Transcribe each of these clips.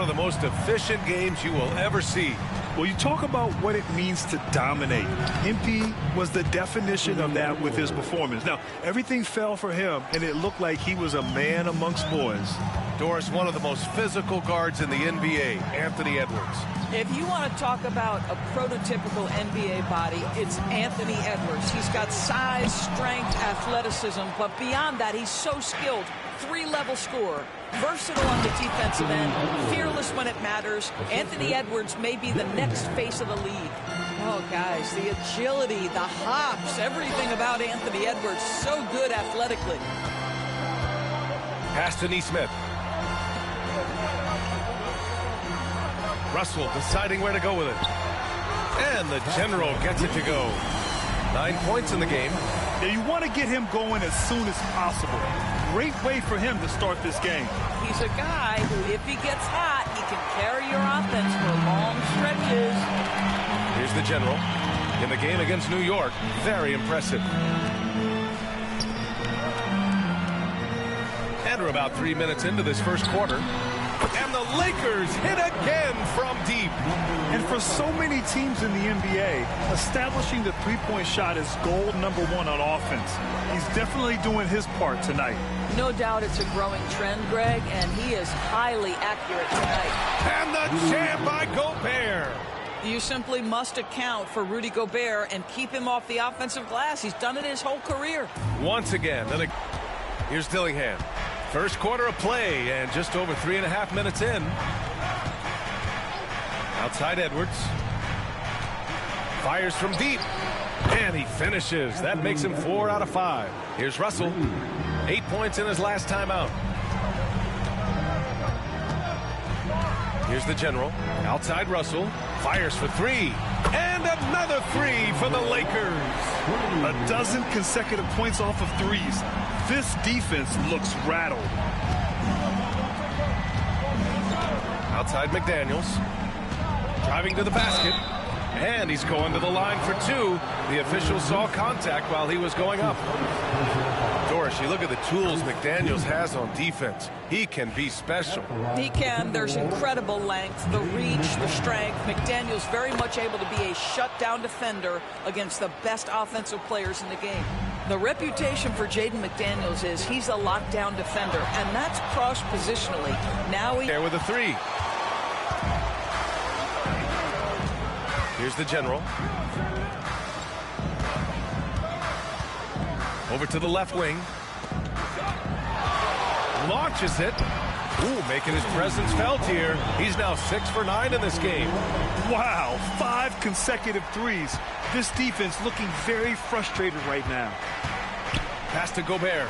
of the most efficient games you will ever see. Well, you talk about what it means to dominate. MP was the definition of that with his performance. Now, everything fell for him, and it looked like he was a man amongst boys. Doris, one of the most physical guards in the NBA, Anthony Edwards. If you want to talk about a prototypical NBA body, it's Anthony Edwards. He's got size, strength, athleticism, but beyond that, he's so skilled. Three-level scorer, versatile on the defensive end, fearless when it matters. Anthony Edwards may be the next face of the league. Oh, guys, the agility, the hops, everything about Anthony Edwards, so good athletically. Pass to Nesmith. Russell deciding where to go with it. And the general gets it to go. 9 points in the game. Yeah, you want to get him going as soon as possible. Great way for him to start this game. He's a guy who, if he gets hot, he can carry your offense for long stretches. Here's the general. In the game against New York, very impressive. And we're about 3 minutes into this first quarter. And the Lakers hit again from deep. And for so many teams in the NBA, establishing the three-point shot is goal number one on offense. He's definitely doing his part tonight. No doubt it's a growing trend, Greg, and he is highly accurate tonight. And the jam by Gobert. You simply must account for Rudy Gobert and keep him off the offensive glass. He's done it his whole career. Once again, here's Dillingham. First quarter of play and just over 3.5 minutes in. Outside Edwards. Fires from deep. And he finishes. That makes him 4 out of 5. Here's Russell. 8 points in his last time out. Here's the general. Outside Russell. Fires for 3. And another 3 for the Lakers. A dozen consecutive points off of threes. This defense looks rattled. Outside McDaniels. Driving to the basket. And he's going to the line for 2. The official saw contact while he was going up. Doris, you look at the tools McDaniels has on defense. He can be special. He can. There's incredible length, the reach, the strength. McDaniels very much able to be a shutdown defender against the best offensive players in the game. The reputation for Jaden McDaniels is he's a lockdown defender, and that's cross-positionally. Now there with a 3. Here's the general. Over to the left wing. Launches it. Ooh, making his presence felt here. He's now 6 for 9 in this game. Wow, 5 consecutive threes. This defense looking very frustrated right now. Pass to Gobert.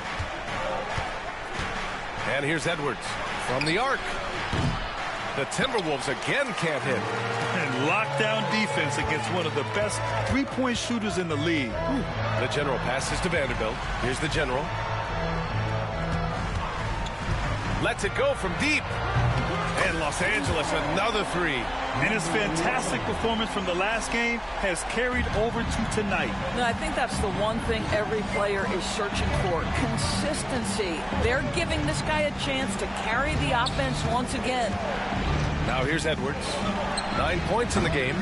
And here's Edwards from the arc. The Timberwolves again can't hit. And lockdown defense against one of the best three-point shooters in the league. Ooh. The general passes to Vanderbilt. Here's the general. Lets it go from deep. And Los Angeles, another 3. And his fantastic performance from the last game has carried over to tonight. No, I think that's the one thing every player is searching for. Consistency. They're giving this guy a chance to carry the offense once again. Now here's Edwards. 9 points in the game.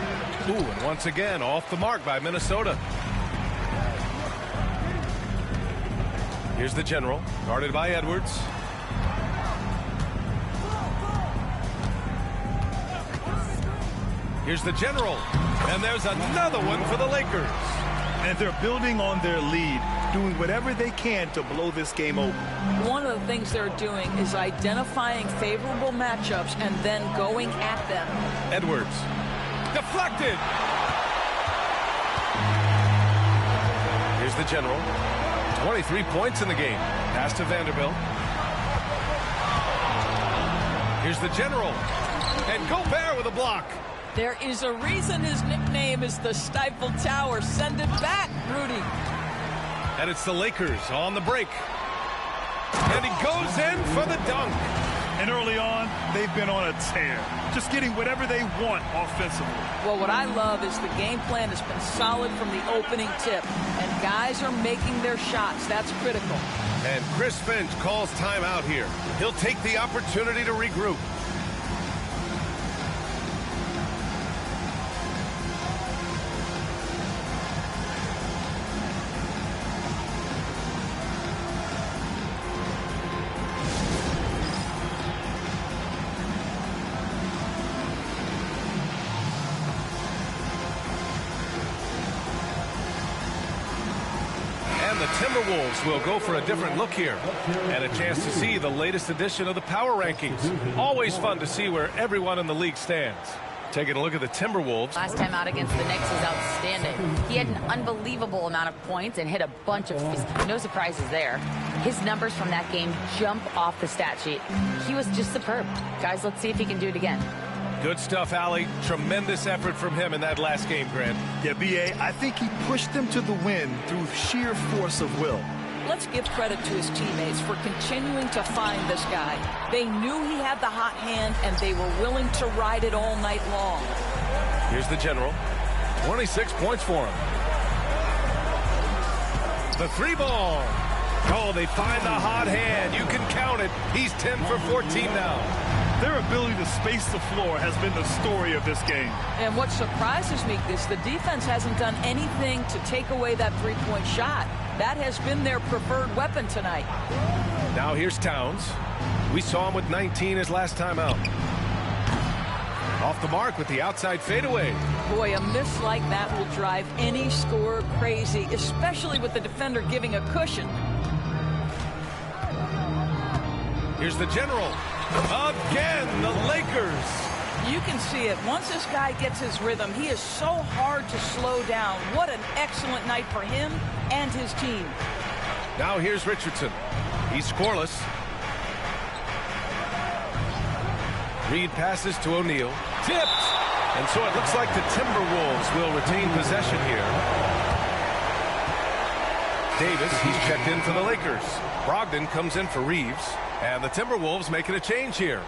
Ooh, and once again, off the mark by Minnesota. Here's the general, guarded by Edwards. Here's the general, and there's another one for the Lakers. And they're building on their lead, doing whatever they can to blow this game open. One of the things they're doing is identifying favorable matchups and then going at them. Edwards, deflected. Here's the general. 23 points in the game. Pass to Vanderbilt. Here's the general. And Gobert with a block. There is a reason his nickname is the Stifle Tower. Send it back, Rudy. And it's the Lakers on the break. And he goes in for the dunk. And early on, they've been on a tear. Just getting whatever they want offensively. Well, what I love is the game plan has been solid from the opening tip. And guys are making their shots. That's critical. And Chris Finch calls timeout here. He'll take the opportunity to regroup. Timberwolves will go for a different look here and a chance to see the latest edition of the power rankings. Always fun to see where everyone in the league stands. Taking a look at the Timberwolves. Last time out against the Knicks was outstanding. He had an unbelievable amount of points and hit a bunch of threes. No surprises there. His numbers from that game jump off the stat sheet. He was just superb. Guys, let's see if he can do it again. Good stuff, Allie. Tremendous effort from him in that last game, Grant. Yeah, B.A., I think he pushed them to the win through sheer force of will. Let's give credit to his teammates for continuing to find this guy. They knew he had the hot hand, and they were willing to ride it all night long. Here's the General. 26 points for him. The three ball. Oh, they find the hot hand. You can count it. He's 10 for 14 now. Their ability to space the floor has been the story of this game. And what surprises me is the defense hasn't done anything to take away that three-point shot. That has been their preferred weapon tonight. Now here's Towns. We saw him with 19 his last time out. Off the mark with the outside fadeaway. Boy, a miss like that will drive any scorer crazy, especially with the defender giving a cushion. Here's the General. Again, the Lakers. You can see it. Once this guy gets his rhythm, he is so hard to slow down. What an excellent night for him and his team. Now here's Richardson. He's scoreless. Reed passes to O'Neal. Tipped! And so it looks like the Timberwolves will retain possession here. Davis, he's checked in for the Lakers. Brogdon comes in for Reeves. And the Timberwolves making a change here.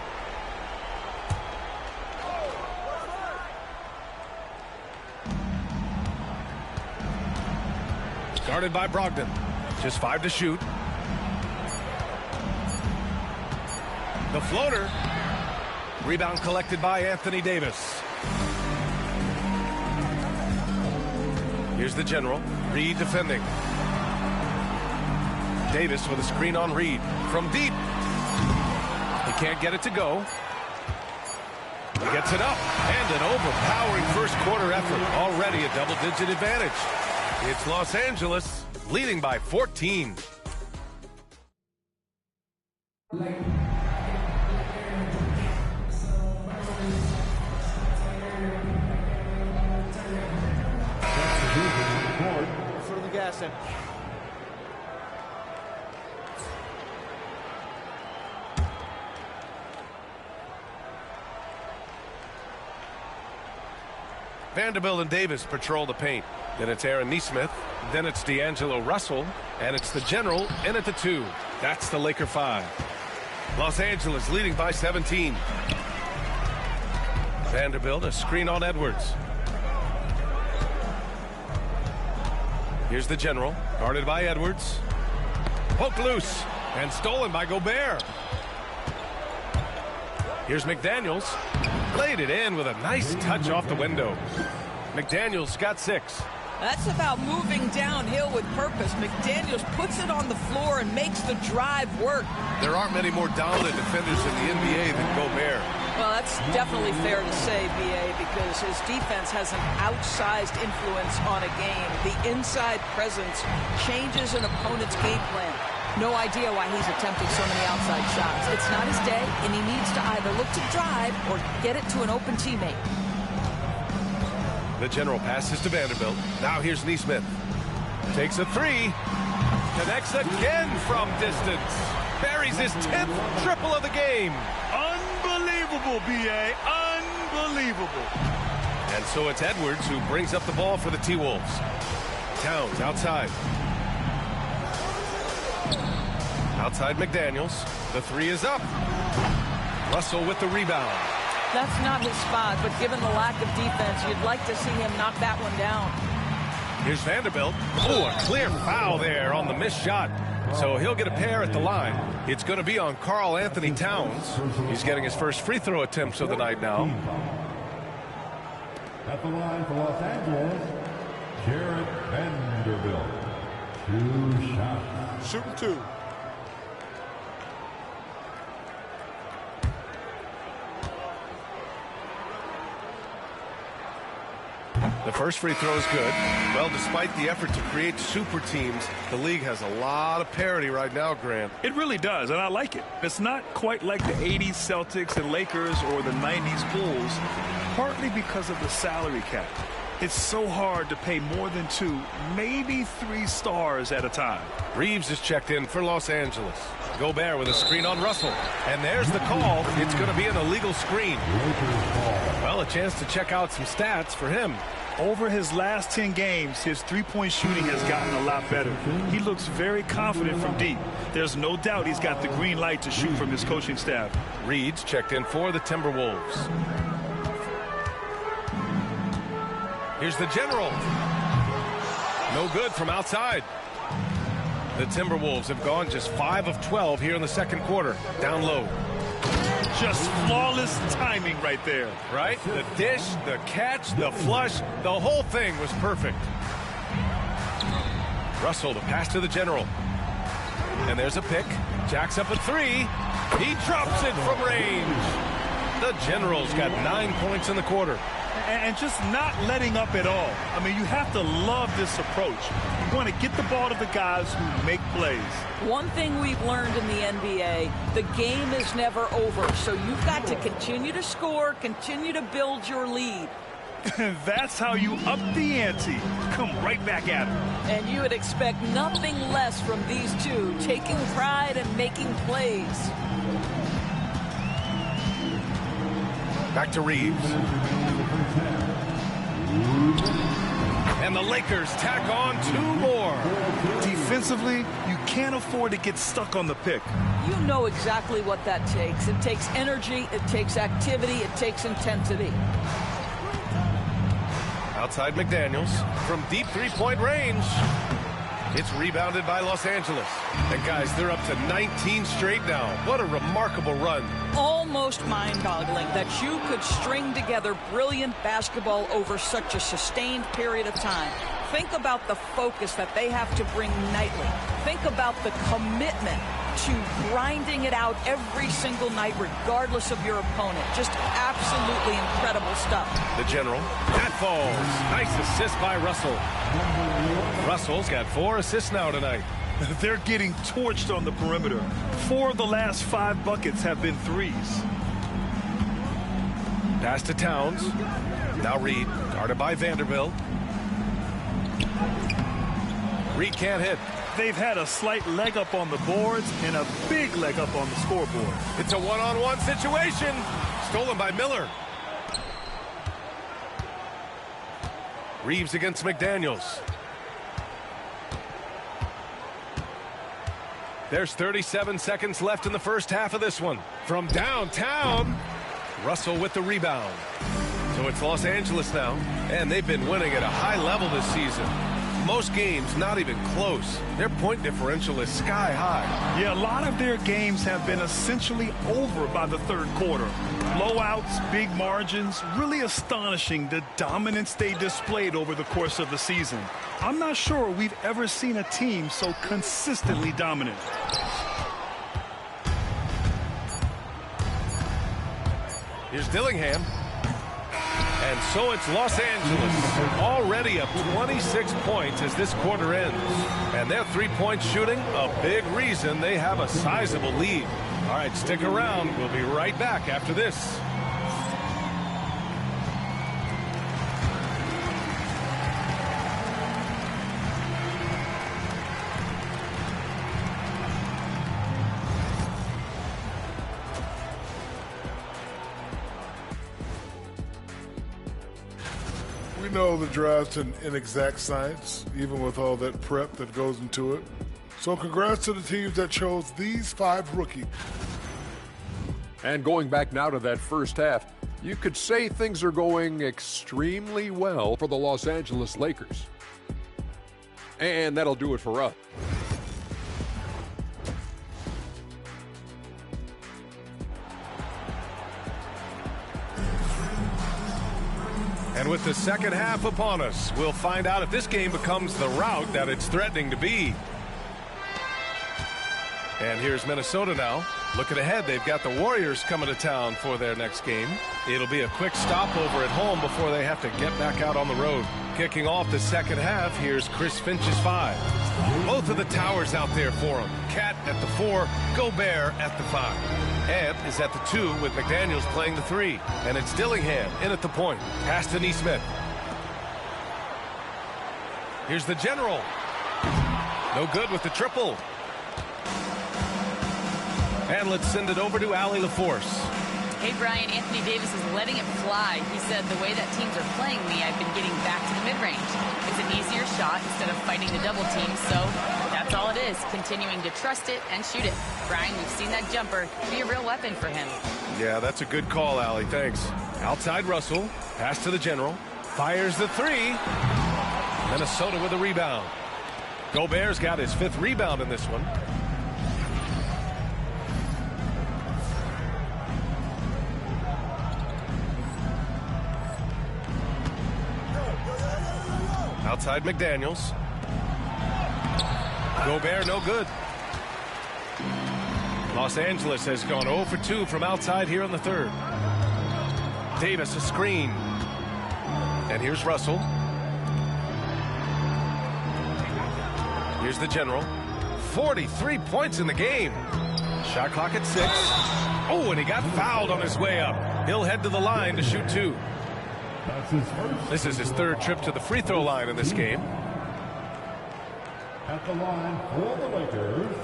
Guarded by Brogdon. Just 5 to shoot. The floater. Rebound collected by Anthony Davis. Here's the General. Reed defending. Davis with a screen on Reed. From deep. He can't get it to go. He gets it up. And an overpowering first quarter effort. Already a double-digit advantage. It's Los Angeles leading by 14. For the gas in. Vanderbilt and Davis patrol the paint. Then it's Aaron Nesmith. Then it's D'Angelo Russell. And it's the General in at the 2. That's the Laker 5. Los Angeles leading by 17. Vanderbilt, a screen on Edwards. Here's the General, guarded by Edwards. Poked loose and stolen by Gobert. Here's McDaniels. Laid it in with a nice touch off the window. McDaniels got 6. That's about moving downhill with purpose. McDaniels puts it on the floor and makes the drive work. There aren't many more dominant defenders in the NBA than Gobert. Well, that's definitely fair to say, B.A., because his defense has an outsized influence on a game. The inside presence changes an opponent's game plan. No idea why he's attempting so many outside shots. It's not his day, and he needs to either look to drive or get it to an open teammate. The General passes to Vanderbilt. Now here's Nesmith. Takes a 3. Connects again from distance. Buries his 10th triple of the game. Unbelievable, B.A. Unbelievable. And so it's Edwards who brings up the ball for the T-Wolves. Towns outside. Outside McDaniels. The 3 is up. Russell with the rebound. That's not his spot, but given the lack of defense, you'd like to see him knock that one down. Here's Vanderbilt. Oh, a clear foul there on the missed shot. So he'll get a pair at the line. It's going to be on Karl Anthony Towns. He's getting his first free throw attempts of the night now. At the line for Los Angeles, Jarred Vanderbilt. 2 shots. Shooting 2. The first free throw is good. Well, despite the effort to create super teams, the league has a lot of parity right now, Grant. It really does, and I like it. It's not quite like the 80s Celtics and Lakers or the 90s Bulls, partly because of the salary cap. It's so hard to pay more than 2, maybe 3 stars at a time. Reeves is checked in for Los Angeles. Gobert with a screen on Russell. And there's the call. It's going to be an illegal screen. Well, a chance to check out some stats for him. Over his last 10 games, his three-point shooting has gotten a lot better. He looks very confident from deep. There's no doubt he's got the green light to shoot from his coaching staff. Reed's checked in for the Timberwolves. Here's the general. No good from outside. The Timberwolves have gone just 5 of 12 here in the second quarter. Down low. Just flawless timing right there. Right? The dish, the catch, the flush, the whole thing was perfect. Russell to pass to the general. And there's a pick. Jacks up a 3. He drops it from range. The general's got 9 points in the quarter. And just not letting up at all. I mean, you have to love this approach. You want to get the ball to the guys who make plays. One thing we've learned in the NBA, the game is never over. So you've got to continue to score, continue to build your lead. That's how you up the ante. Come right back at him. And you would expect nothing less from these two, taking pride and making plays. Back to Reeves. And the Lakers tack on 2 more. Defensively, you can't afford to get stuck on the pick. You know exactly what that takes. It takes energy, it takes activity, it takes intensity. Outside McDaniels from deep 3-point range. It's rebounded by Los Angeles. And guys, they're up to 19 straight now. What a remarkable run. Almost mind-boggling that you could string together brilliant basketball over such a sustained period of time. Think about the focus that they have to bring nightly. Think about the commitment to grinding it out every single night, regardless of your opponent. Just absolutely incredible stuff. The general. That falls. Nice assist by Russell. Russell's got 4 assists now tonight. They're getting torched on the perimeter. 4 of the last 5 buckets have been threes. Pass to Towns. Now Reed, guarded by Vanderbilt. Reed can't hit. They've had a slight leg up on the boards and a big leg up on the scoreboard. It's a one-on-one situation. Stolen by Miller. Reeves against McDaniels. There's 37 seconds left in the first half of this one. From downtown, Russell with the rebound. So it's Los Angeles now, and they've been winning at a high level this season. Most games not even close. Their point differential is sky high. Yeah, a lot of their games have been essentially over by the third quarter. Blowouts, big margins, really astonishing the dominance they displayed over the course of the season. I'm not sure we've ever seen a team so consistently dominant. Here's Dillingham. And so it's Los Angeles, already up 26 points as this quarter ends. And their three-point shooting, a big reason they have a sizable lead. All right, stick around. We'll be right back after this. We know the draft's an inexact science, even with all that prep that goes into it. So congrats to the teams that chose these 5 rookies. And going back now to that first half, you could say things are going extremely well for the Los Angeles Lakers. And that'll do it for us. And with the second half upon us, we'll find out if this game becomes the rout that it's threatening to be. And here's Minnesota now. Looking ahead, they've got the Warriors coming to town for their next game. It'll be a quick stopover at home before they have to get back out on the road. Kicking off the second half, here's Chris Finch's 5. Both of the towers out there for him. Cat at the 4, Gobert at the 5. Ant is at the 2 with McDaniels playing the 3. And it's Dillingham in at the point. Pass to Nesmith. Here's the general. No good with the triple. And let's send it over to Allie LaForce. Hey, Brian, Anthony Davis is letting it fly. He said, the way that teams are playing me, I've been getting back to the mid-range. It's an easier shot instead of fighting the double team, so that's all it is, continuing to trust it and shoot it. Brian, we've seen that jumper be a real weapon for him. Yeah, that's a good call, Allie. Thanks. Outside Russell. Pass to the general. Fires the 3. Minnesota with a rebound. Gobert's got his 5th rebound in this one. Outside McDaniels. Gobert no good. Los Angeles has gone 0 for 2 from outside here in the 3rd. Davis a screen. And here's Russell. Here's the general. 43 points in the game. Shot clock at 6. Oh, and he got fouled on his way up. He'll head to the line to shoot 2. This is his 3rd trip to the free throw line in this game. At the line for the Lakers,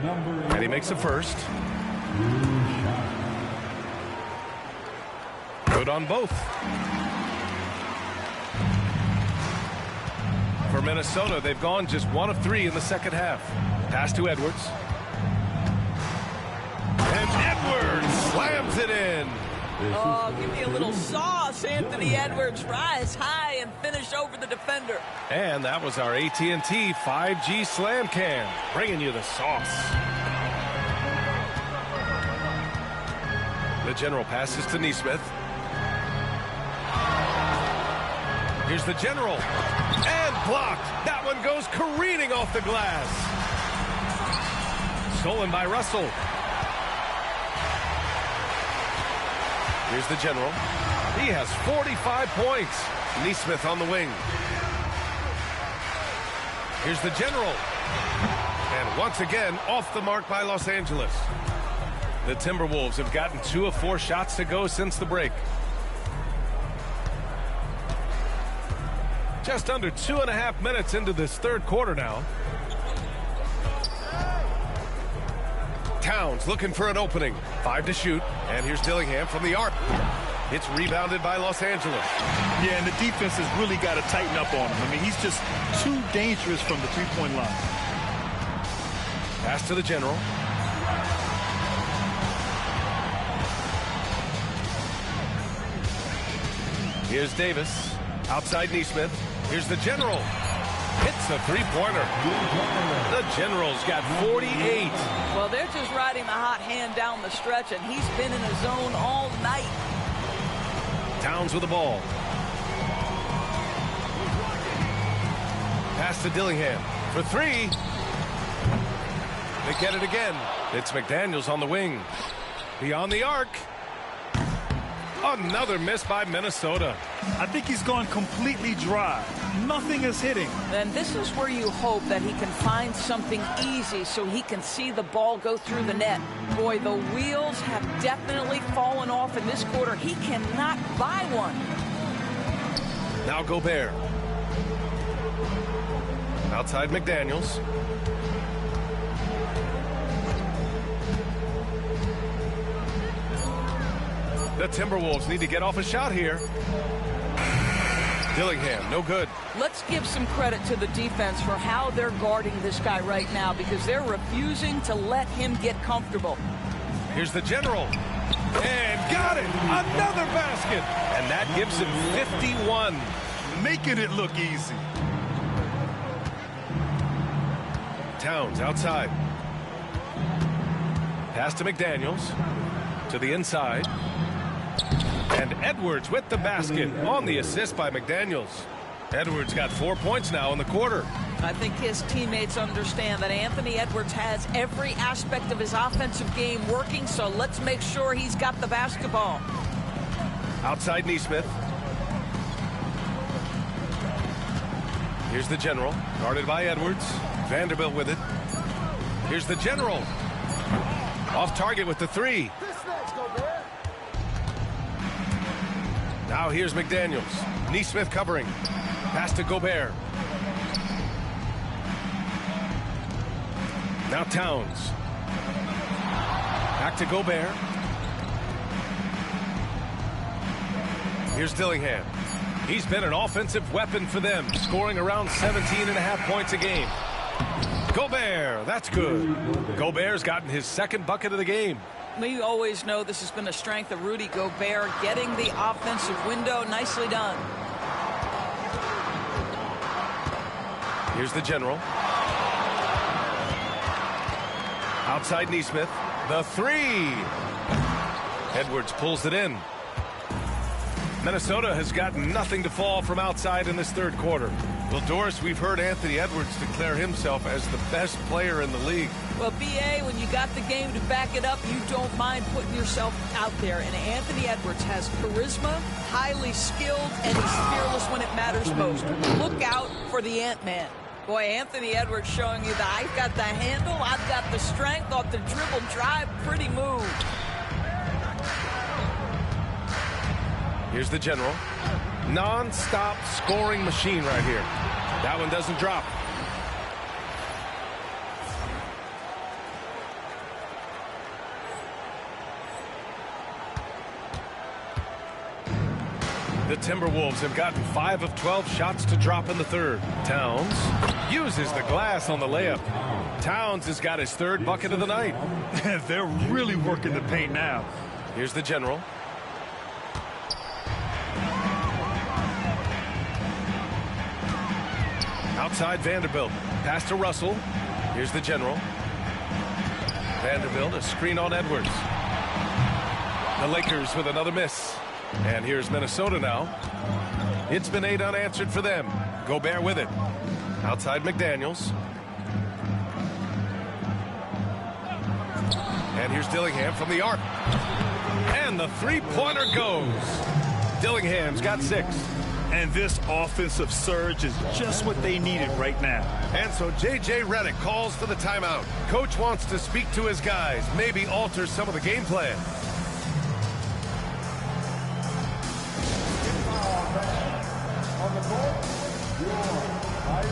number 8. And he makes the 1st. Good on both. For Minnesota, they've gone just 1 of 3 in the second half. Pass to Edwards. And Edwards slams it in. Oh, give me a little sauce, Anthony Edwards. Rise high and finish over the defender. And that was our AT&T 5G Slam Cam, bringing you the sauce. The general passes to Nesmith. Here's the general. And blocked. That one goes careening off the glass. Stolen by Russell. Here's the general. He has 45 points. Nesmith on the wing. Here's the general. And once again, off the mark by Los Angeles. The Timberwolves have gotten 2 of 4 shots to go since the break. Just under 2.5 minutes into this 3rd quarter now. Towns looking for an opening. 5 to shoot. And here's Dillingham from the arc. It's rebounded by Los Angeles. Yeah, and the defense has really got to tighten up on him. I mean, he's just too dangerous from the three-point line. Pass to the general. Here's Davis. Outside Nesmith. Here's the general. Hits a 3-pointer. The general's got 48. Well, they're just riding the hot hand down the stretch, and he's been in a zone all night. Towns with the ball. Pass to Dillingham for 3. They get it again. It's McDaniels on the wing. Beyond the arc. Another miss by Minnesota. I think he's gone completely dry. Nothing is hitting. And this is where you hope that he can find something easy so he can see the ball go through the net. Boy, the wheels have definitely fallen off in this quarter. He cannot buy one. Now Gobert. Outside McDaniels. The Timberwolves need to get off a shot here. Dillingham, no good. Let's give some credit to the defense for how they're guarding this guy right now because they're refusing to let him get comfortable. Here's the general. And got it! Another basket! And that gives him 51. Making it look easy. Towns outside. Pass to McDaniels. To the inside. And Edwards with the basket on the assist by McDaniels. Edwards got 4 points now in the quarter. I think his teammates understand that Anthony Edwards has every aspect of his offensive game working, so let's make sure he's got the basketball. Outside Nesmith. Here's the general, guarded by Edwards. Vanderbilt with it. Here's the general. Off target with the three. Now here's McDaniels. Nesmith covering. Pass to Gobert. Now Towns. Back to Gobert. Here's Dillingham. He's been an offensive weapon for them, scoring around 17.5 points a game. Gobert, that's good. Gobert's gotten his second bucket of the game. We always know this has been a strength of Rudy Gobert, getting the offensive window. Nicely done. Here's the general. Outside Nesmith. The three. Edwards pulls it in. Minnesota has got nothing to fall from outside in this third quarter. Well, Doris, we've heard Anthony Edwards declare himself as the best player in the league. Well, B.A., when you got the game to back it up, you don't mind putting yourself out there. And Anthony Edwards has charisma, highly skilled, and he's fearless when it matters most. Look out for the Ant-Man. Boy, Anthony Edwards showing you that I've got the handle, I've got the strength off the dribble drive. Pretty move. Here's the general. Non-stop scoring machine right here. That one doesn't drop. The Timberwolves have gotten 5 of 12 shots to drop in the third. Towns uses the glass on the layup. Towns has got his third bucket of the night. They're really working the paint now. Here's the general. Outside Vanderbilt. Pass to Russell. Here's the general. Vanderbilt, a screen on Edwards. The Lakers with another miss. And here's Minnesota now. It's been 8 unanswered for them. Gobert with it. Outside McDaniels. And here's Dillingham from the arc. And the three-pointer goes. Dillingham's got 6. And this offensive surge is just what they needed right now. And so J.J. Redick calls for the timeout. Coach wants to speak to his guys, maybe alter some of the game plan. On the court, your right.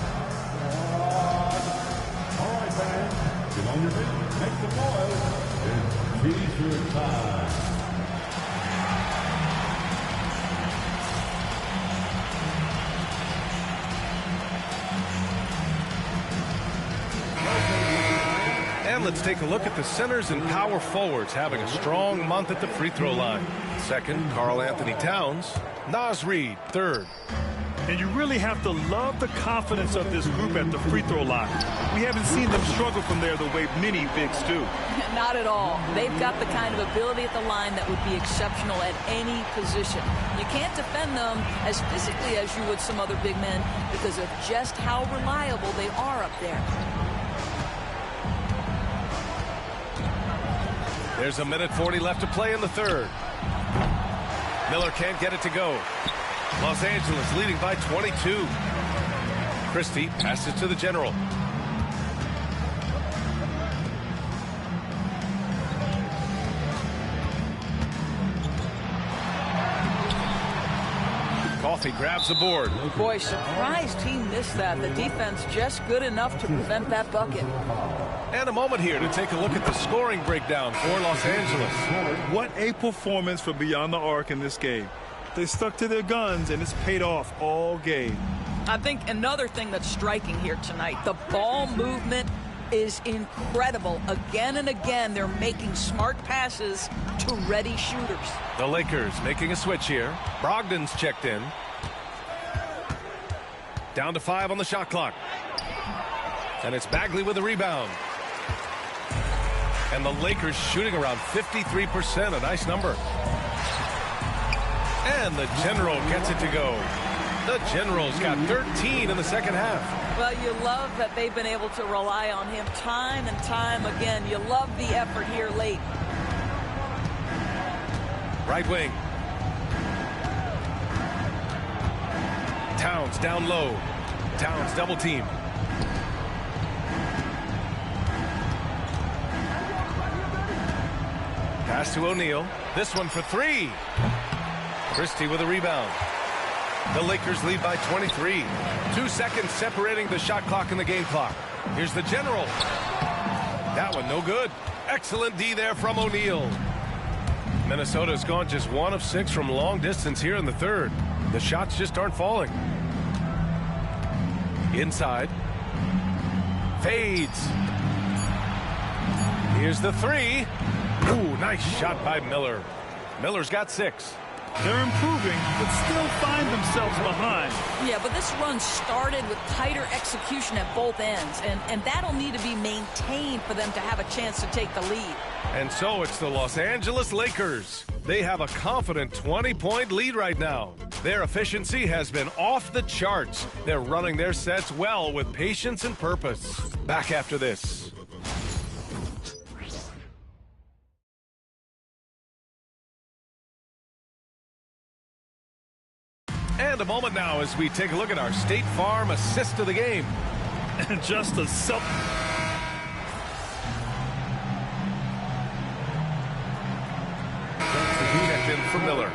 All right, fans, get on your feet, make some noise. It's T-shirt time. And let's take a look at the centers and power forwards having a strong month at the free throw line. Second, Karl Anthony Towns. Naz Reid, third. And you really have to love the confidence of this group at the free throw line. We haven't seen them struggle from there the way many bigs do. Not at all. They've got the kind of ability at the line that would be exceptional at any position. You can't defend them as physically as you would some other big men because of just how reliable they are up there. There's a minute 40 left to play in the third. Miller can't get it to go. Los Angeles leading by 22. Christie passes to the general. Coffey grabs the board. Boy, surprised he missed that. The defense just good enough to prevent that bucket. And a moment here to take a look at the scoring breakdown for Los Angeles. What a performance from beyond the arc in this game. They stuck to their guns, and it's paid off all game. I think another thing that's striking here tonight, the ball movement is incredible. Again and again, they're making smart passes to ready shooters. The Lakers making a switch here. Brogdon's checked in. Down to 5 on the shot clock. And it's Bagley with the rebound. And the Lakers shooting around 53%, a nice number. And the general gets it to go. The Generals got 13 in the second half. Well, you love that they've been able to rely on him time and time again. You love the effort here late. Right wing. Towns down low. Towns double team. Pass to O'Neal. This one for three. Christie with a rebound. The Lakers lead by 23. 2 seconds separating the shot clock and the game clock. Here's the General. That one no good. Excellent D there from O'Neal. Minnesota's gone just 1 of 6 from long distance here in the third. The shots just aren't falling. Inside. Fades. Here's the three. Ooh, nice shot by Miller. Miller's got 6. They're improving, but still find themselves behind. Yeah, but this run started with tighter execution at both ends, and that'll need to be maintained for them to have a chance to take the lead. And so it's the Los Angeles Lakers. They have a confident 20-point lead right now. Their efficiency has been off the charts. They're running their sets well with patience and purpose. Back after this. And a moment now as we take a look at our State Farm assist of the game. And just a Checked in for Miller.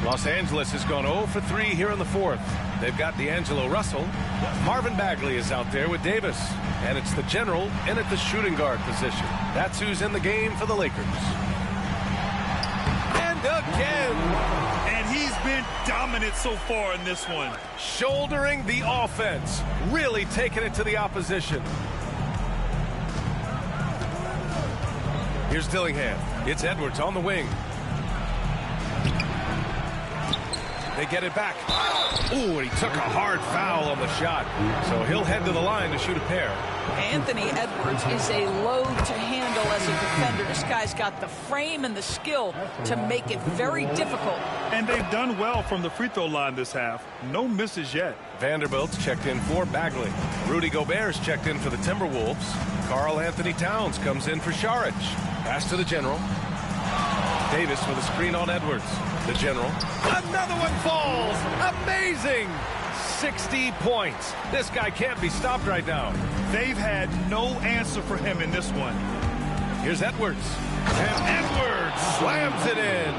Los Angeles has gone 0 for 3 here in the fourth. They've got D'Angelo Russell. Marvin Bagley is out there with Davis. And it's the General in at the shooting guard position. That's who's in the game for the Lakers. And again. And he's been dominant so far in this one. Shouldering the offense. Really taking it to the opposition. Here's Dillingham. It's Edwards on the wing. They get it back. Ooh, and he took a hard foul on the shot. So he'll head to the line to shoot a pair. Anthony Edwards is a load to handle as a defender. This guy's got the frame and the skill to make it very difficult. And they've done well from the free throw line this half. No misses yet. Vanderbilt's checked in for Bagley. Rudy Gobert's checked in for the Timberwolves. Karl Anthony Towns comes in for Saric. Pass to the General. Davis with a screen on Edwards. The General. Another one falls. Amazing. 60 points. This guy can't be stopped right now. They've had no answer for him in this one. Here's Edwards. And Edwards slams it in.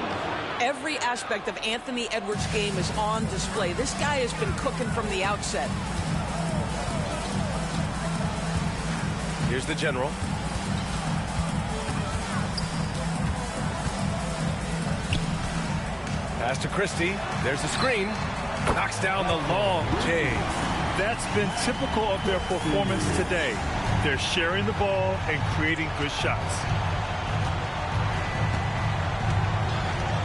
Every aspect of Anthony Edwards' game is on display. This guy has been cooking from the outset. Here's the General. Pass to Christie. There's the screen. Knocks down the long J. That's been typical of their performance today. They're sharing the ball and creating good shots.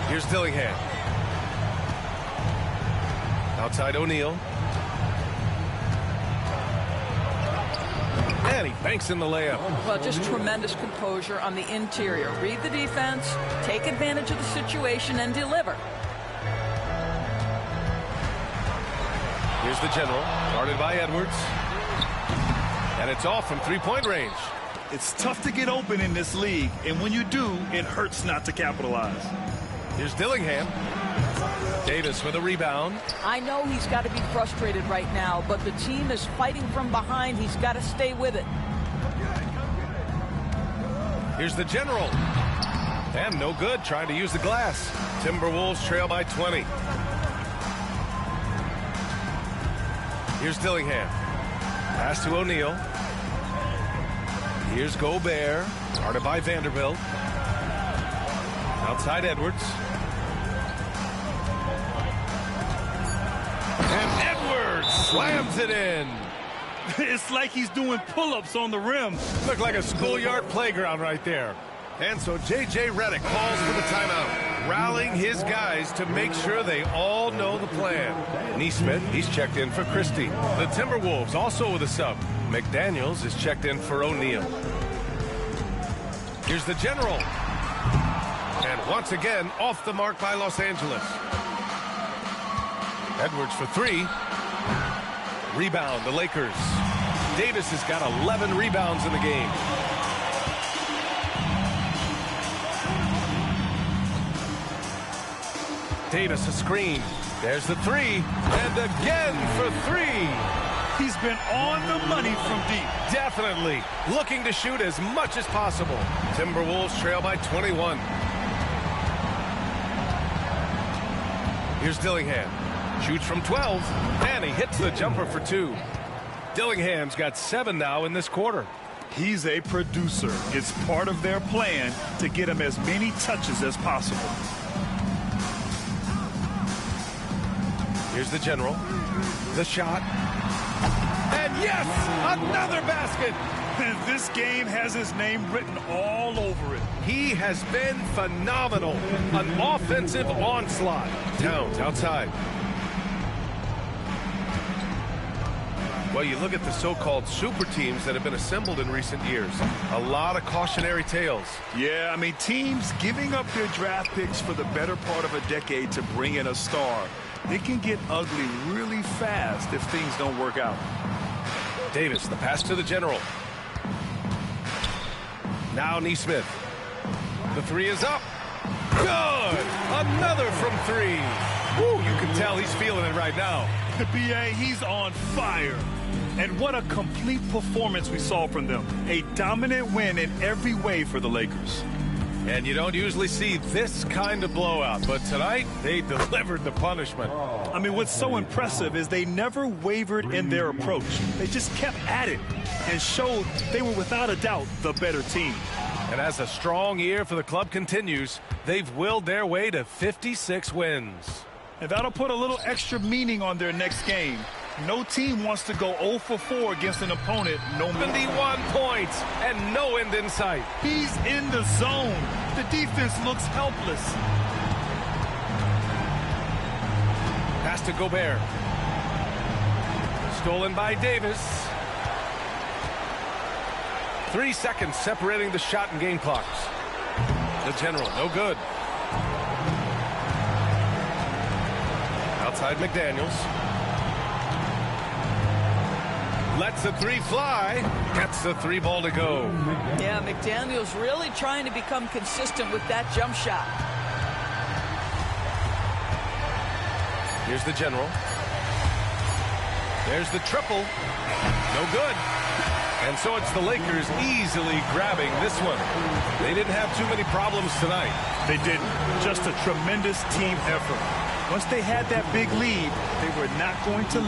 Here's Dillingham. Outside O'Neal. And he banks in the layup. Well, just tremendous composure on the interior. Read the defense, take advantage of the situation, and deliver. Here's the General, guarded by Edwards. And it's off from three-point range. It's tough to get open in this league, and when you do, it hurts not to capitalize. Here's Dillingham. Davis with a rebound. I know he's got to be frustrated right now, but the team is fighting from behind. He's got to stay with it. Here's the General. And no good, trying to use the glass. Timberwolves trail by 20. Here's Dillingham. Pass to O'Neal. Here's Gobert. Guarded by Vanderbilt. Outside Edwards. And Edwards slams it in. It's like he's doing pull-ups on the rim. Looked like a schoolyard playground right there. And so J.J. Redick calls for the timeout, rallying his guys to make sure they all know the plan. Nesmith, he's checked in for Christie. The Timberwolves also with a sub. McDaniels is checked in for O'Neal. Here's the General. And once again, off the mark by Los Angeles. Edwards for three. Rebound, the Lakers. Davis has got 11 rebounds in the game. Davis a screen. There's the three. And again for three. He's been on the money from deep. Definitely looking to shoot as much as possible. Timberwolves trail by 21. Here's Dillingham. Shoots from 12. And he hits the jumper for two. Dillingham's got 7 now in this quarter. He's a producer. It's part of their plan to get him as many touches as possible. Here's the general. The shot. And yes, another basket. And this game has his name written all over it. He has been phenomenal. An offensive onslaught. Towns outside. Well, you look at the so-called super teams that have been assembled in recent years. A lot of cautionary tales. Yeah, I mean, teams giving up their draft picks for the better part of a decade to bring in a star. It can get ugly really fast if things don't work out. Davis, the pass to the general. Now Nesmith. The three is up. Good! Another from three. Woo, you can tell he's feeling it right now. The BA, he's on fire. And what a complete performance we saw from them. A dominant win in every way for the Lakers. And you don't usually see this kind of blowout, but tonight they delivered the punishment. I mean, what's so impressive is they never wavered in their approach. They just kept at it and showed they were without a doubt the better team. And as a strong year for the club continues, they've willed their way to 56 wins. And that'll put a little extra meaning on their next game. No team wants to go 0 for 4 against an opponent. 71 points and no end in sight. He's in the zone. The defense looks helpless. Pass to Gobert. Stolen by Davis. 3 seconds separating the shot and game clocks. The general, no good. Outside McDaniels. Lets the three fly. Gets the three ball to go. Yeah, McDaniels really trying to become consistent with that jump shot. Here's the general. There's the triple. No good. And so it's the Lakers easily grabbing this one. They didn't have too many problems tonight. They didn't. Just a tremendous team effort. Once they had that big lead, they were not going to let